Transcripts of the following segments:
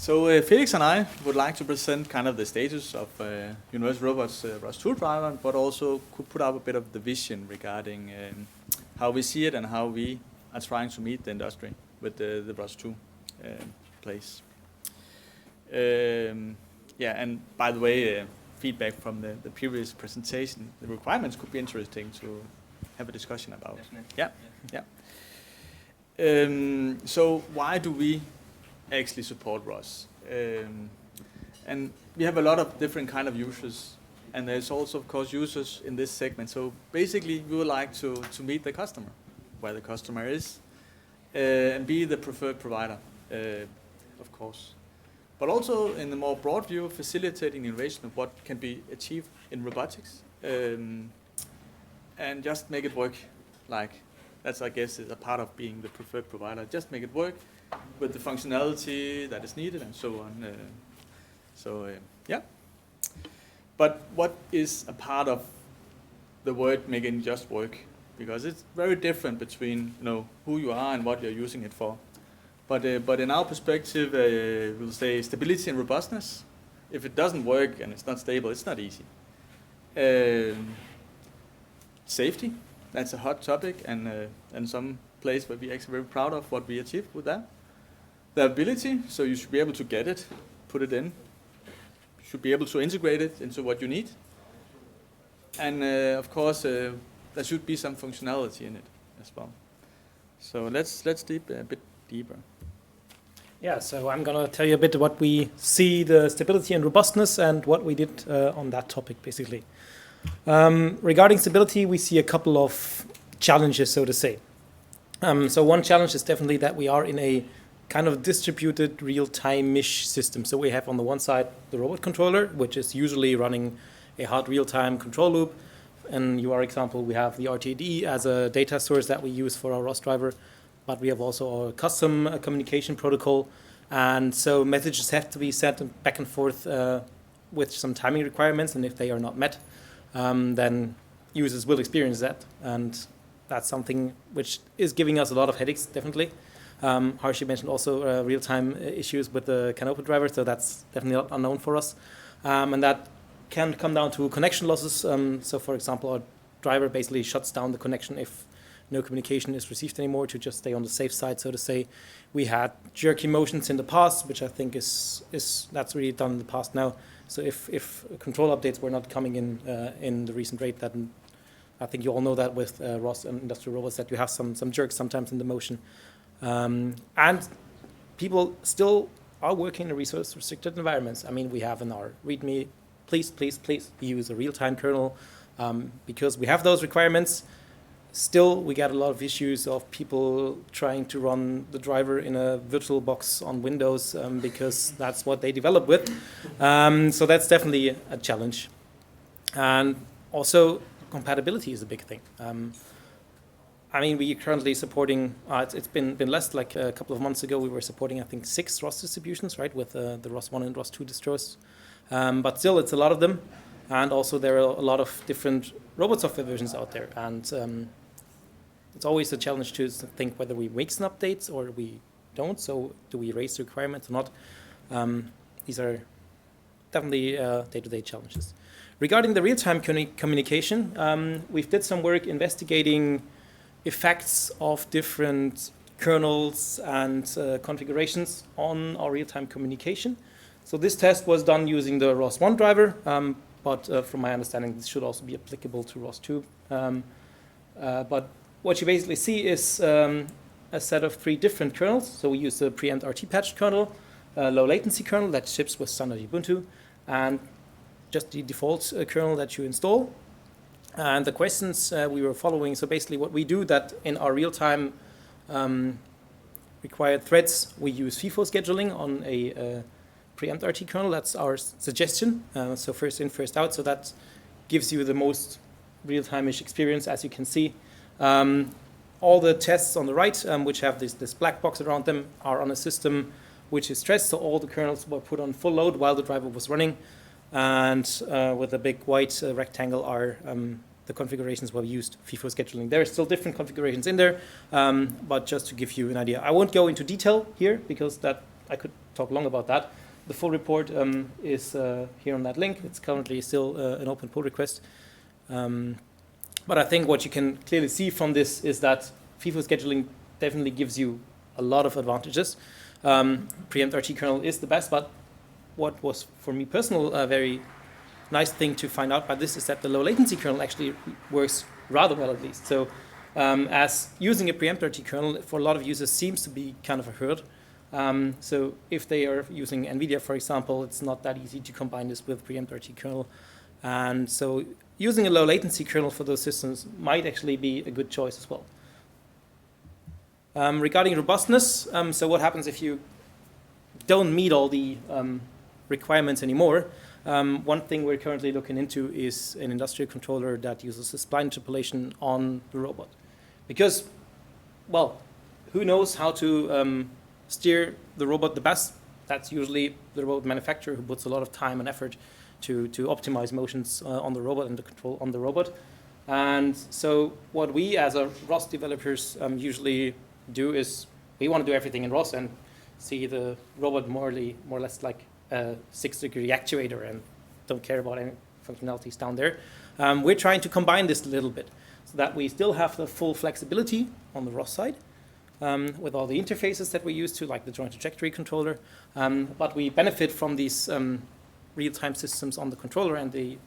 So Felix and I would like to present kind of the status of Universal Robots ROS-2 driver, but also could put up a bit of the vision regarding how we see it and how we are trying to meet the industry with the ROS-2 place. Yeah, and by the way, feedback from the previous presentation, the requirements could be interesting to have a discussion about. Definitely. Yeah. So why do we actually support ROS? And we have a lot of different kind of users, and there's also, of course, users in this segment. So basically, we would like to meet the customer, where the customer is, and be the preferred provider, of course. But also, in the more broad view, facilitating innovation of what can be achieved in robotics, and just make it work. Like that's, I guess, is a part of being the preferred provider. Just make it work with the functionality that is needed and so on. Yeah. But what is a part of the word making just work? Because it's very different between who you are and what you're using it for. But in our perspective, we'll say stability and robustness. If it doesn't work and it's not stable, it's not easy. Safety, that's a hot topic, and some place where we're actually very proud of what we achieved with that. The ability, so you should be able to get it, put it in. You should be able to integrate it into what you need. And of course, there should be some functionality in it as well. So let's deep a bit deeper. Yeah, so I'm going to tell you a bit what we see the stability and robustness and what we did on that topic, basically. Regarding stability, we see a couple of challenges, so to say. So one challenge is definitely that we are in a kind of distributed real-time-ish system. So we have on the one side the robot controller, which is usually running a hard real-time control loop. In UR example, we have the RTD as a data source that we use for our ROS driver. But we have also a custom communication protocol. And so messages have to be sent back and forth with some timing requirements. And if they are not met, then users will experience that. And that's something which is giving us a lot of headaches, definitely. Harshi mentioned also real-time issues with the Canopy driver, so that's definitely not unknown for us. And that can come down to connection losses. So for example, our driver basically shuts down the connection if no communication is received anymore, to just stay on the safe side, so to say. We had jerky motions in the past, which I think that's really done in the past now. So if control updates were not coming in the recent rate, then I think you all know that with ROS and industrial robots, that you have some jerks sometimes in the motion. And people still are working in resource-restricted environments. I mean, we have in our README, please use a real-time kernel, because we have those requirements. Still, we get a lot of issues of people trying to run the driver in a virtual box on Windows because that's what they develop with. So that's definitely a challenge. And also, compatibility is a big thing. I mean, we are currently supporting, it's been less, like a couple of months ago, we were supporting, I think, 6 ROS distributions, right, with the ROS-1 and ROS-2 distros. But still, it's a lot of them. And also, there are a lot of different robot software versions out there. And it's always a challenge to think whether we make some updates or we don't. So do we raise the requirements or not? These are definitely day-to-day challenges. Regarding the real-time communication, we've did some work investigating effects of different kernels and configurations on our real-time communication. So this test was done using the ROS-1 driver, but from my understanding, this should also be applicable to ROS-2. But what you basically see is a set of 3 different kernels. So we use the preempt RT-patched kernel, low latency kernel that ships with standard Ubuntu, and just the default kernel that you install. And the questions we were following, so basically what we do that in our real-time required threads, we use FIFO scheduling on a preempt RT kernel. That's our suggestion. So first in, first out. So that gives you the most real-time-ish experience, as you can see. All the tests on the right, which have this black box around them, are on a system which is stressed. So all the kernels were put on full load while the driver was running. And with a big white rectangle are the configurations where we used FIFO scheduling. There are still different configurations in there, but just to give you an idea. I won't go into detail here because that I could talk long about that. The full report is here on that link. It's currently still an open pull request. But I think what you can clearly see from this is that FIFO scheduling definitely gives you a lot of advantages. Preempt RT kernel is the best, but what was for me personal a very nice thing to find out by this is that the low latency kernel actually works rather well, at least. So as using a preempt RT kernel for a lot of users seems to be kind of a hurdle. So if they are using NVIDIA, for example, it's not that easy to combine this with preempt RT kernel. And so using a low latency kernel for those systems might actually be a good choice as well. Regarding robustness, so what happens if you don't meet all the requirements anymore? One thing we're currently looking into is an industrial controller that uses a spline interpolation on the robot. Because, well, who knows how to steer the robot the best? That's usually the robot manufacturer who puts a lot of time and effort to optimize motions on the robot and the control on the robot. And so what we as a ROS developers usually do is we want to do everything in ROS and see the robot more or less like a 6-degree actuator and don't care about any functionalities down there. We're trying to combine this a little bit so that we still have the full flexibility on the ROS side with all the interfaces that we use to, like the joint trajectory controller, but we benefit from these real-time systems on the controller and the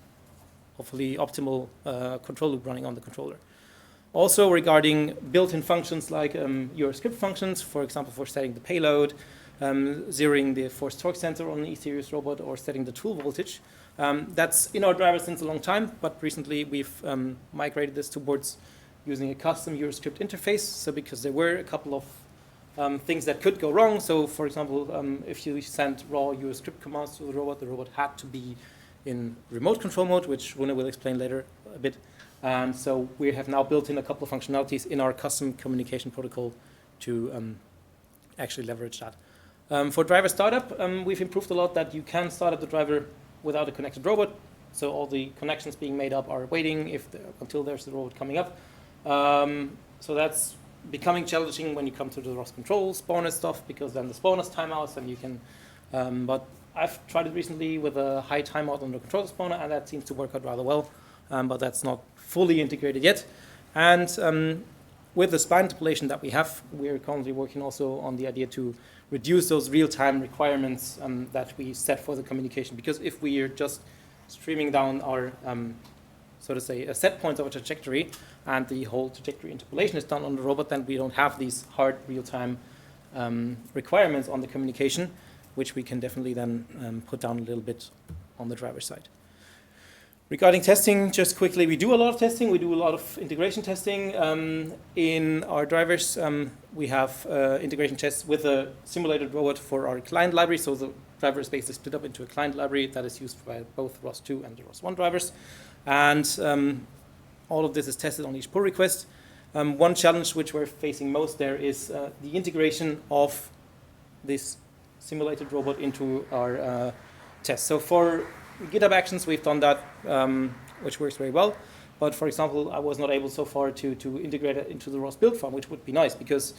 hopefully optimal control loop running on the controller. Also regarding built-in functions like UR script functions, for example, for setting the payload, zeroing the force torque sensor on an E-series robot, or setting the tool voltage. That's in our driver since a long time, but recently we've migrated this towards using a custom UR script interface. So because there were a couple of things that could go wrong. So for example, if you send raw UR script commands to the robot had to be in remote control mode, which Rune will explain later a bit. And so we have now built in a couple of functionalities in our custom communication protocol to actually leverage that. For driver startup, we've improved a lot that you can start up the driver without a connected robot. So all the connections being made up are waiting until there's the robot coming up. So that's becoming challenging when you come to the ROS control spawner stuff, because then the spawners timeouts and you can, but I've tried it recently with a high timeout on the controller spawner, and that seems to work out rather well, but that's not fully integrated yet. And with the spline interpolation that we have, we're currently working also on the idea to reduce those real-time requirements that we set for the communication. Because if we are just streaming down our, so to say, a set points of a trajectory, and the whole trajectory interpolation is done on the robot, then we don't have these hard real-time requirements on the communication, which we can definitely then put down a little bit on the driver side. Regarding testing, just quickly, we do a lot of testing. We do a lot of integration testing. In our drivers, we have integration tests with a simulated robot for our client library. So the driver is basically split up into a client library that is used by both ROS2 and the ROS1 drivers. And all of this is tested on each pull request. One challenge which we're facing most there is the integration of this simulated robot into our test. So for GitHub Actions, we've done that, which works very well. But for example, I was not able so far to integrate it into the ROS build farm, which would be nice, because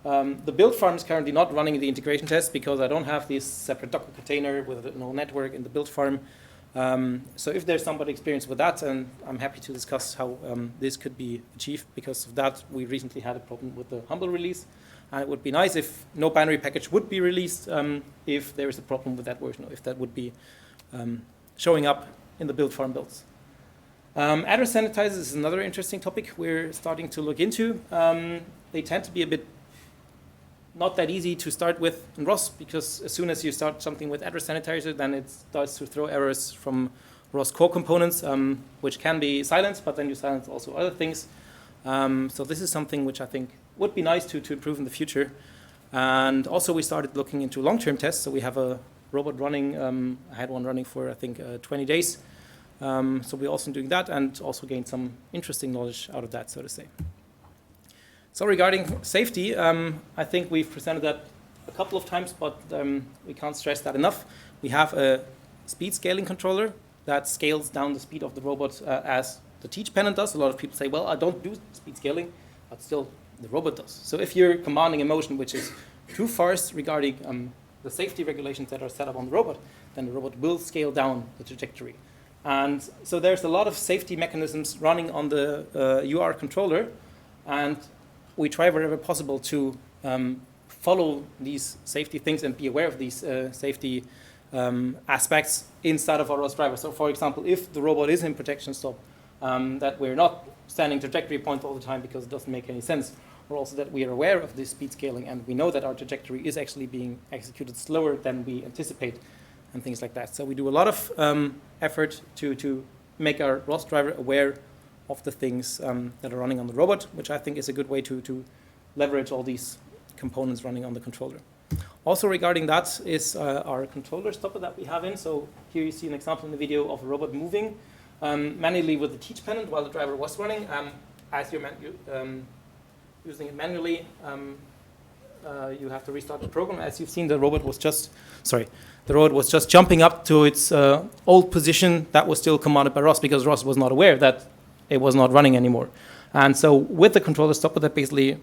the build farm is currently not running the integration test because I don't have this separate Docker container with no network in the build farm. So if there's somebody experienced with that, and I'm happy to discuss how this could be achieved. Because of that, we recently had a problem with the Humble release. And it would be nice if no binary package would be released if there is a problem with that version, or if that would be showing up in the build farm builds. Address sanitizers is another interesting topic we're starting to look into. They tend to be a bit not that easy to start with in ROS, because as soon as you start something with address sanitizer, then it starts to throw errors from ROS core components, which can be silenced, but then you silence also other things. So this is something which I think would be nice to improve in the future. And also we started looking into long-term tests. So we have a robot running, I had one running for I think 20 days. So we're also doing that and also gained some interesting knowledge out of that, so to say. So regarding safety, I think we've presented that a couple of times, but we can't stress that enough. We have a speed scaling controller that scales down the speed of the robot as the teach pendant does. A lot of people say, well, I don't do speed scaling, but still the robot does. So if you're commanding a motion which is too fast regarding the the safety regulations that are set up on the robot, then the robot will scale down the trajectory. And so there's a lot of safety mechanisms running on the UR controller, and we try wherever possible to follow these safety things and be aware of these safety aspects inside of our ROS driver. So for example, if the robot is in protection stop, that we're not standing trajectory point all the time because it doesn't make any sense, or also that we are aware of this speed scaling and we know that our trajectory is actually being executed slower than we anticipate and things like that. So we do a lot of effort to make our ROS driver aware of the things that are running on the robot, which I think is a good way to leverage all these components running on the controller. Also regarding that is our controller stopper that we have in. So here you see an example in the video of a robot moving manually with the teach pennant while the driver was running. As you're using it manually, you have to restart the program. As you've seen, the robot was just jumping up to its old position that was still commanded by ROS, because ROS was not aware that it was not running anymore. And so with the controller stopper, that basically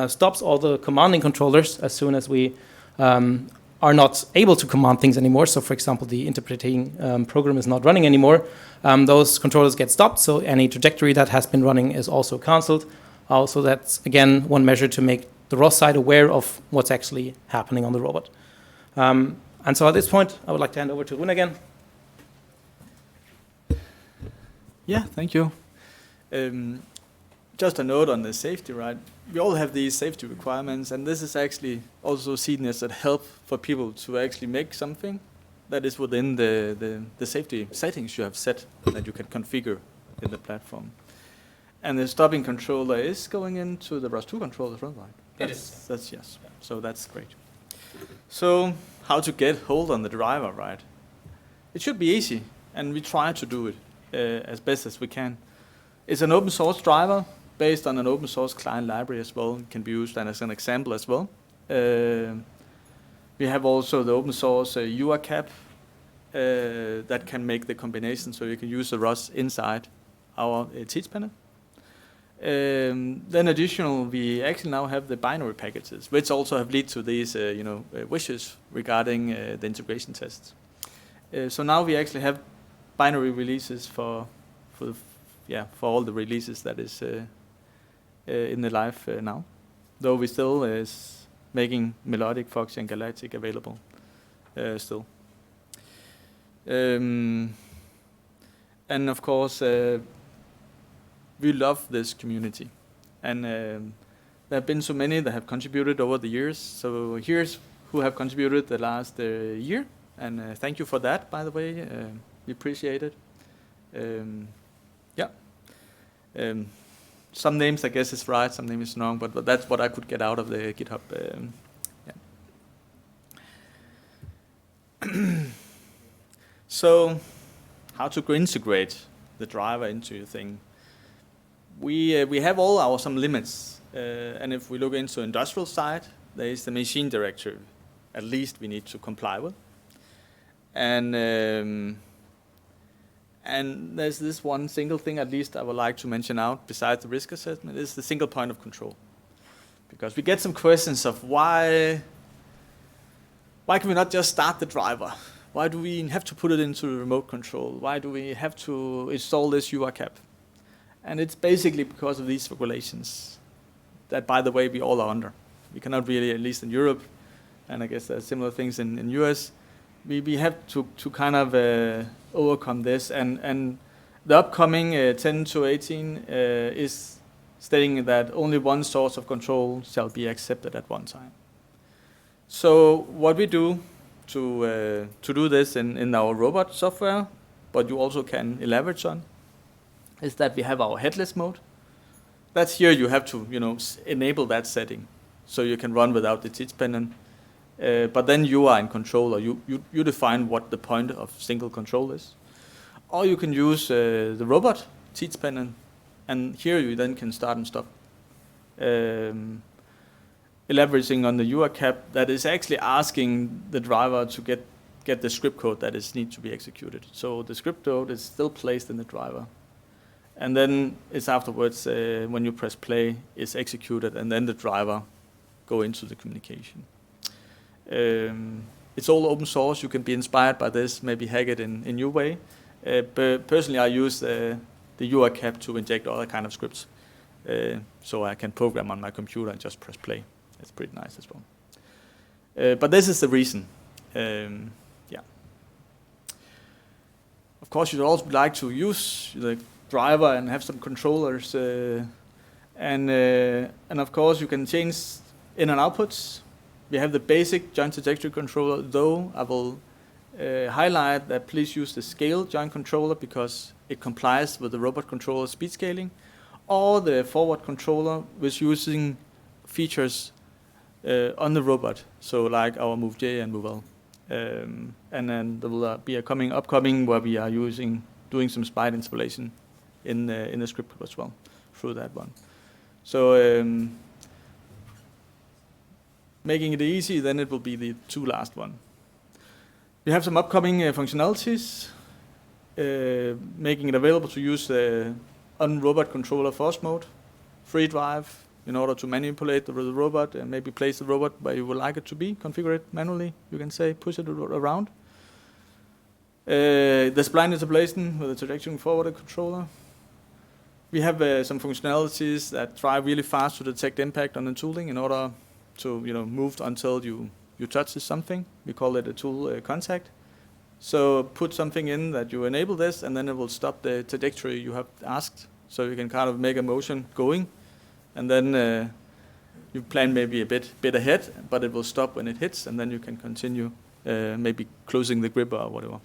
stops all the commanding controllers as soon as we are not able to command things anymore. So for example, the interpreting program is not running anymore. Those controllers get stopped, so any trajectory that has been running is also cancelled. Also, that's again one measure to make the ROS side aware of what's actually happening on the robot. And so at this point, I would like to hand over to Rune again. Yeah, thank you. Just a note on the safety, right? We all have these safety requirements, and this is actually also seen as a help for people to actually make something that is within the safety settings you have set that you can configure in the platform. And the stopping controller is going into the ROS2 controller front, right? It is. That's yes. Yeah. So that's great. So how to get hold on the driver, right? It should be easy, and we try to do it as best as we can. It's an open source driver based on an open source client library as well. It can be used as an example as well. We have also the open source UR cap that can make the combination, so you can use the ROS inside our teach panel. Then additional, we actually now have the binary packages, which also have led to these wishes regarding the integration tests. So now we actually have binary releases for all the releases that is in the live now. Though we still is making Melodic, Foxy, and Galactic available still. And of course, we love this community, and there have been so many that have contributed over the years. So here's who have contributed the last year, and thank you for that, by the way. We appreciate it. Some names, I guess, is right, some names is wrong, but that's what I could get out of the GitHub. So, how to integrate the driver into your thing? We have all some limits, and if we look into industrial side, there is the machine directive. At least we need to comply with, and there's this one single thing at least I would like to mention out besides the risk assessment is the single point of control, because we get some questions of why can we not just start the driver? Why do we have to put it into remote control? Why do we have to install this UR cap? And it's basically because of these regulations that, by the way, we all are under. We cannot really, at least in Europe, and I guess there are similar things in US, we have to kind of overcome this. And the upcoming 10 to 18 is stating that only one source of control shall be accepted at one time. So what we do to do this in our robot software, but you also can elaborate on, is that we have our headless mode. That's here you have to enable that setting, so you can run without the teach pennant. But then you are in control, or you define what the point of single control is. Or you can use the robot teach pennant, and here you then can start and stop. Elaborating on the UR cap, that is actually asking the driver to get the script code that is need to be executed. So the script code is still placed in the driver. And then it's afterwards, when you press play, it's executed, and then the driver go into the communication. It's all open source. You can be inspired by this, maybe hack it in your way. But personally, I use the UR cap to inject other kind of scripts. So I can program on my computer and just press play. It's pretty nice as well. But this is the reason. Yeah. Of course, you'd also like to use the driver and have some controllers. And of course, you can change in and outputs. We have the basic joint trajectory controller, though I will highlight that please use the scale joint controller because it complies with the robot controller speed scaling, or the forward controller with using features on the robot, so like our MoveJ and MoveL. And then there will be a upcoming where we are doing some spite installation in the script as well through that one. So making it easy, then it will be the two last one. We have some upcoming functionalities, making it available to use the on-robot controller force mode, free drive in order to manipulate the robot and maybe place the robot where you would like it to be, configure it manually, you can say, push it around. The spline interpolation with the trajectory forward controller. We have some functionalities that try really fast to detect impact on the tooling in order to move until you touch something. We call it a tool contact. So put something in that you enable this, and then it will stop the trajectory you have asked. So you can kind of make a motion going, and then you plan maybe a bit ahead, but it will stop when it hits, and then you can continue maybe closing the gripper or whatever.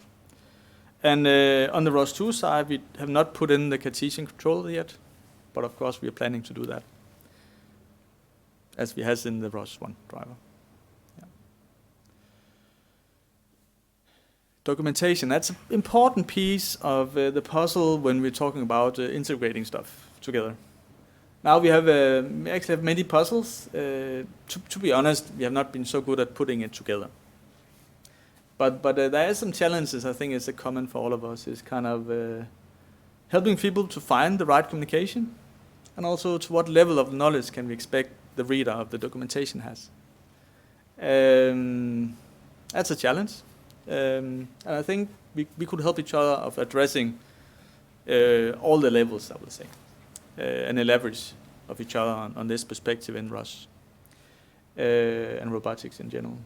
And on the ROS-2 side, we have not put in the Cartesian controller yet, but of course we are planning to do that, as we have in the ROS-1 driver. Yeah. Documentation, that's an important piece of the puzzle when we're talking about integrating stuff together. Now we actually have many puzzles. To be honest, we have not been so good at putting it together. But there are some challenges. I think it's a common for all of us. Is kind of helping people to find the right communication, and also to what level of knowledge can we expect the reader of the documentation has. That's a challenge, and I think we could help each other of addressing all the levels, I would say, and leverage of each other on this perspective in ROS and robotics in general.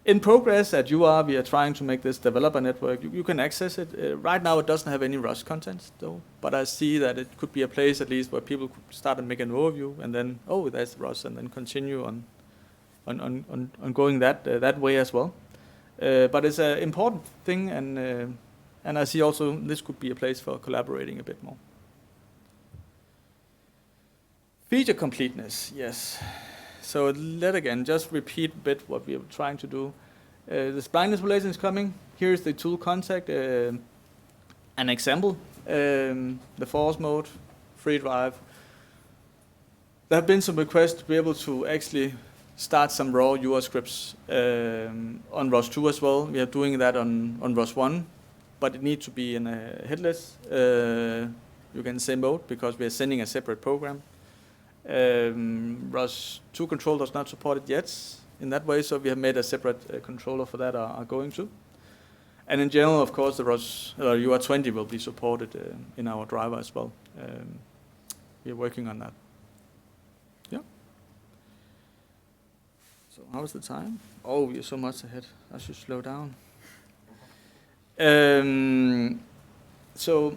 In progress at UR, we are trying to make this developer network. You can access it. Right now, it doesn't have any ROS content, though. But I see that it could be a place, at least, where people could start and make an overview, and then, oh, there's ROS, and then continue on going that way as well. But it's an important thing, and I see also this could be a place for collaborating a bit more. Feature completeness, yes. So again, just repeat a bit what we are trying to do. The spline installation is coming. Here's the tool contact, an example, the force mode, free drive. There have been some requests to be able to actually start some raw UR scripts on ROS-2 as well. We are doing that on ROS-1, but it needs to be in a headless, you can say, mode, because we are sending a separate program. ROS-2 control does not support it yet in that way, so we have made a separate controller for that are going to. And in general, of course, the UR20 will be supported in our driver as well. We are working on that. Yeah. So how's the time? Oh, we are so much ahead. I should slow down. So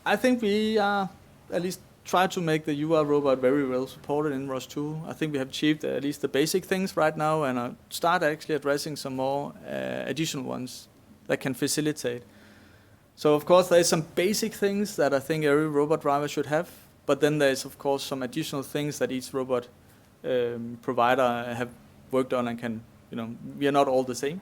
I think we are at least try to make the UR robot very well supported in ROS-2. I think we have achieved at least the basic things right now, and start actually addressing some more additional ones that can facilitate. So of course there is some basic things that I think every robot driver should have, but then there is of course some additional things that each robot provider have worked on and can, we are not all the same.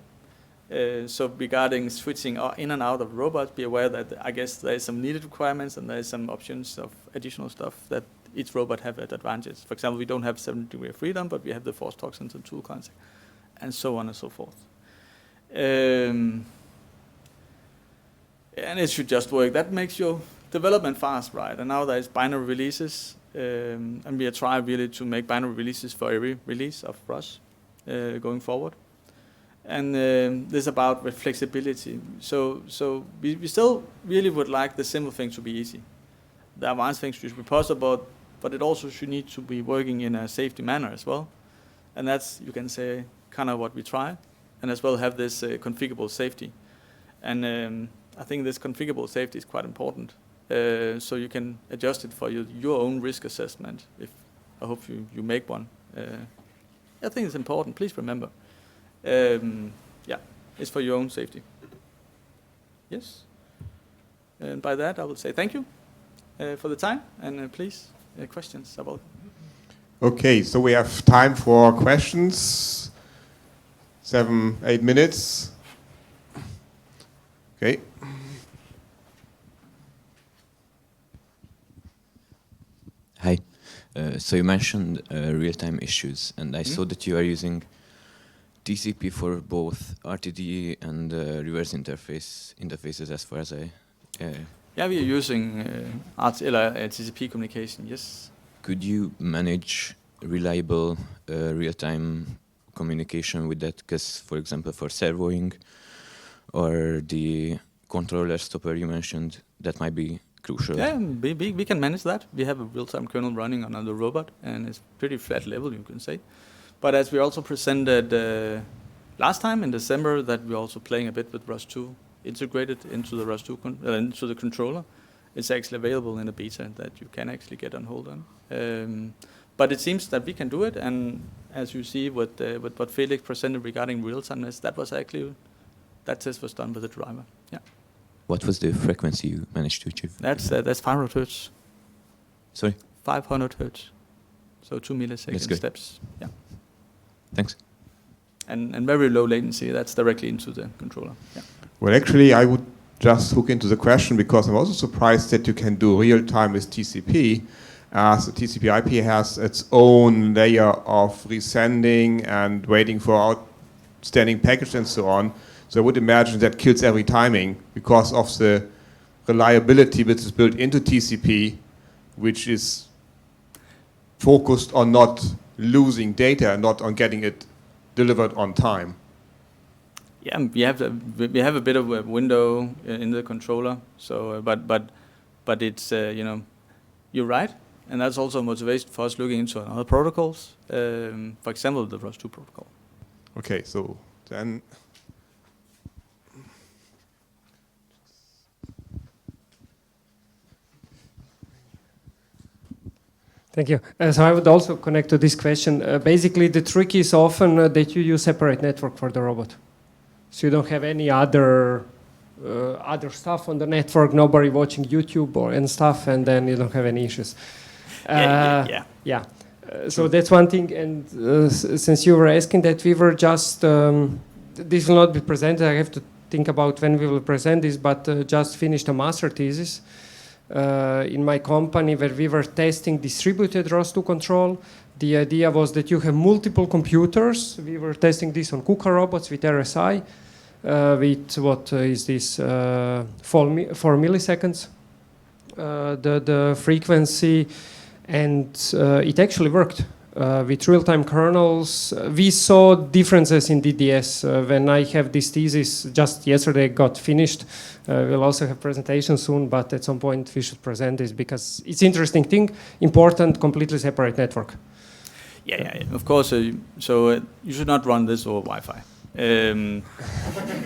So regarding switching in and out of robots, be aware that I guess there is some needed requirements and there is some options of additional stuff that each robot have at advantage. For example, we don't have 7 degree of freedom, but we have the force toxins and tool contact, and so on and so forth. And it should just work. That makes your development fast, right? And now there is binary releases, and we are trying really to make binary releases for every release of ROS going forward. And this is about flexibility. So we still really would like the simple things to be easy. The advanced things should be possible, but it also should need to be working in a safety manner as well. And that's, you can say, kind of what we try, and as well have this configurable safety. And I think this configurable safety is quite important. So you can adjust it for your own risk assessment. I hope you make one. I think it's important. Please remember. Yeah, it's for your own safety. Yes. And by that, I will say thank you for the time, and please, questions about. Okay, so we have time for questions. 7, 8 minutes. Okay. Hi. So you mentioned real-time issues, and I saw that you are using TCP for both RTD and reverse interfaces, as far as I. Yeah, we are using TCP communication. Yes. Could you manage reliable real-time communication with that? Because, for example, for servoing or the controller stopper you mentioned, that might be crucial. Yeah, we can manage that. We have a real-time kernel running on the robot, and it's pretty flat level, you can say. But as we also presented last time in December, that we're also playing a bit with ROS-2 integrated into the ROS-2 into the controller. It's actually available in the beta that you can actually get on hold on. But it seems that we can do it, and as you see with what Felix presented regarding real-timeness, that test was done with the driver. Yeah. What was the frequency you managed to achieve? That's 500 hertz. Sorry? 500 hertz. So 2 millisecond steps. Yeah. Thanks. And very low latency. That's directly into the controller. Yeah. Well, actually, I would just hook into the question because I'm also surprised that you can do real time with TCP, as the TCP IP has its own layer of resending and waiting for outstanding packets and so on. So I would imagine that kills every timing because of the reliability which is built into TCP, which is focused on not losing data and not on getting it delivered on time. Yeah, we have a bit of a window in the controller. So, but it's you're right, and that's also a motivation for us looking into other protocols. For example, the ROS-2 protocol. Okay, so then. Thank you. So I would also connect to this question. Basically, the trick is often that you use separate network for the robot. So you don't have any other stuff on the network, nobody watching YouTube and stuff, and then you don't have any issues. Yeah. So that's one thing. And since you were asking that, we were just, this will not be presented, I have to think about when we will present this, but just finished a master thesis in my company where we were testing distributed ROS-2 control. The idea was that you have multiple computers. We were testing this on KUKA robots with ROS-I, with what is this, 4 milliseconds, the frequency, and it actually worked. With real-time kernels, we saw differences in DDS. When I have this thesis, just yesterday got finished. We'll also have presentation soon, but at some point we should present this because it's interesting thing, important, completely separate network. Yeah. Of course, so you should not run this over Wi-Fi.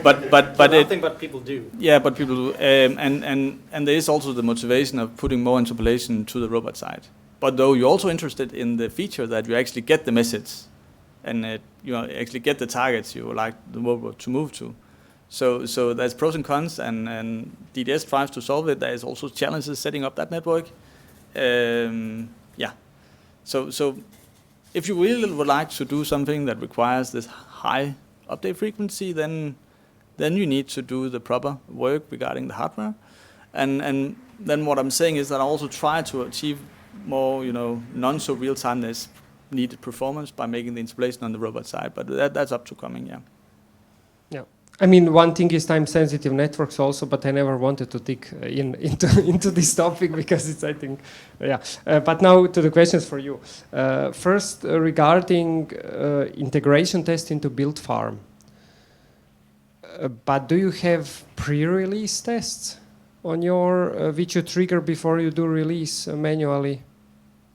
But Nothing but people do. Yeah, but people do. And there is also the motivation of putting more interpolation to the robot side. But though you're also interested in the feature that you actually get the message and you actually get the targets you would like the robot to move to. So there's pros and cons, and DDS tries to solve it. There is also challenges setting up that network. Yeah. So if you really would like to do something that requires this high update frequency, then you need to do the proper work regarding the hardware. And then what I'm saying is that I also try to achieve more, non so real timeness needed performance by making the installation on the robot side, but that's up to coming. Yeah. I mean, one thing is time-sensitive networks also, but I never wanted to dig into this topic because it's, I think, yeah. But now to the questions for you. First, regarding integration test into build farm. But do you have pre-release tests on your which you trigger before you do release manually,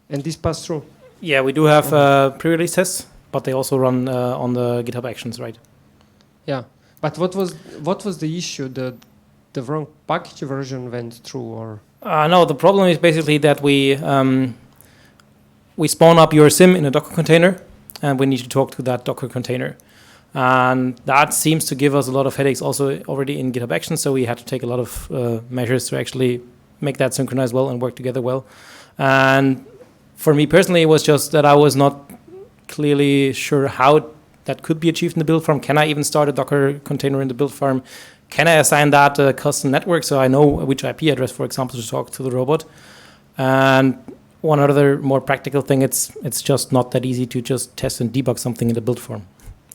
and this pass through? Yeah, we do have pre-release tests, but they also run on the GitHub Actions, right? Yeah, but what was the issue? The wrong package version went through, or? No, the problem is basically that we spawn up your sim in a Docker container, and we need to talk to that Docker container. And that seems to give us a lot of headaches also already in GitHub Actions, so we had to take a lot of measures to actually make that synchronize well and work together well. And for me personally, it was just that I was not clearly sure how that could be achieved in the build farm. Can I even start a Docker container in the build farm? Can I assign that a custom network so I know which IP address, for example, to talk to the robot? And one other more practical thing, it's just not that easy to just test and debug something in the build farm.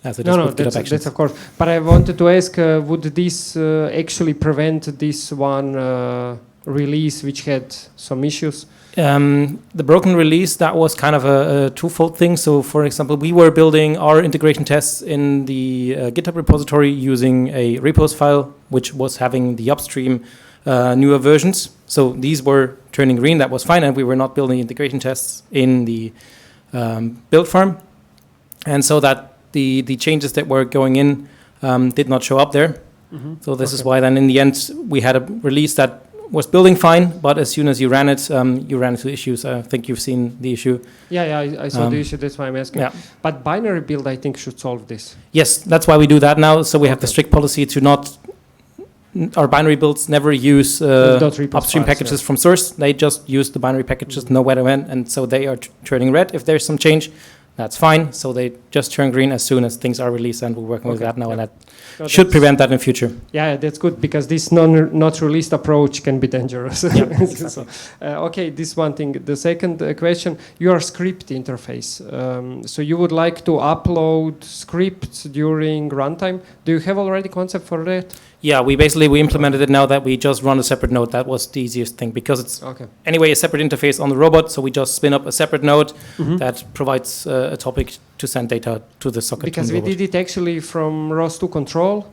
As it is with GitHub Actions. That's of course. But I wanted to ask, would this actually prevent this one release which had some issues? The broken release, that was kind of a twofold thing. So, for example, we were building our integration tests in the GitHub repository using a repos file, which was having the upstream newer versions. So these were turning green. That was fine, and we were not building integration tests in the build farm. And so that the changes that were going in did not show up there. Mm-hmm. So this is why then in the end we had a release that was building fine, but as soon as you ran it, you ran into issues. I think you've seen the issue. Yeah, I saw the issue. That's why I'm asking. Yeah. But binary build, I think, should solve this. Yes, that's why we do that now. So we have the strict policy to not. Our binary builds never use upstream packages from source. They just use the binary packages no matter when, and so they are turning red. If there's some change, that's fine. So they just turn green as soon as things are released, and we're working with that now, and that should prevent that in future. Yeah, that's good, because this not released approach can be dangerous. Yeah, exactly. So, okay, this one thing. The second question, your script interface. So you would like to upload scripts during runtime. Do you have already concept for that? Yeah, we implemented it now that we just run a separate node. That was the easiest thing, because it's anyway a separate interface on the robot. So we just spin up a separate node that provides a topic to send data to the socket. Because we did it actually from ROS2 control,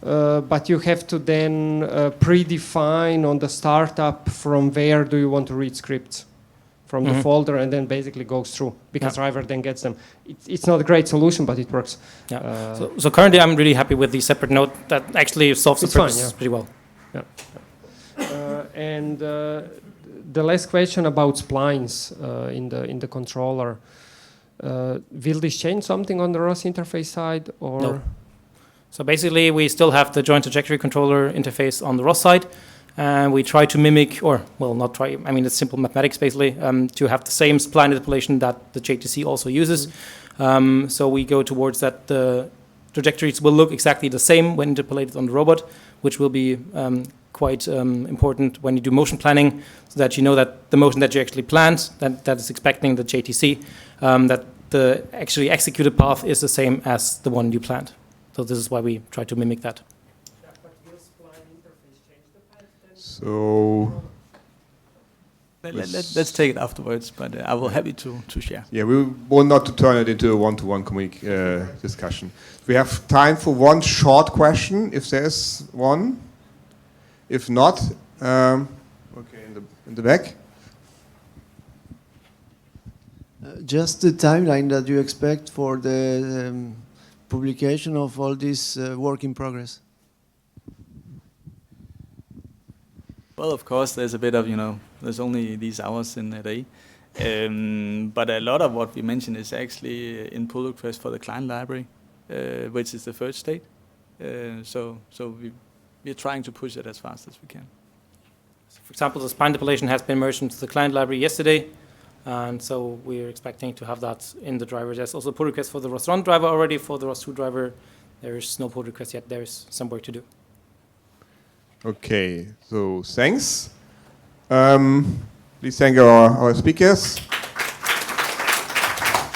but you have to then predefine on the startup from where do you want to read scripts from the folder, and then basically goes through, because driver then gets them. It's not a great solution, but it works. Yeah. So currently I'm really happy with the separate node that actually solves the purpose pretty well. Yeah. And the last question about splines in the controller. Will this change something on the ROS interface side, or? No. So basically we still have the joint trajectory controller interface on the ROS side. And we try to mimic, or, well, not try, I mean, it's simple mathematics, basically, to have the same spline interpolation that the JTC also uses. So we go towards that the trajectories will look exactly the same when interpolated on the robot, which will be quite important when you do motion planning, so that you know that the motion that you actually planned, that is expecting the JTC, that the actually executed path is the same as the one you planned. So this is why we try to mimic that. So let's take it afterwards, but I will happy to share. Yeah, we want not to turn it into a one-to-one discussion. We have time for one short question, if there's one. If not, okay, in the back. Just the timeline that you expect for the publication of all this work in progress. Well, of course, there's a bit of, there's only these hours in a day. But a lot of what we mentioned is actually in pull request for the client library, which is the first state. So we're trying to push it as fast as we can. So for example, the spline interpolation has been merged into the client library yesterday. And so we're expecting to have that in the driver. There's also a pull request for the ROS1 driver already. For the ROS2 driver, there's no pull request yet. There's some work to do. Okay, so thanks. Please thank our speakers.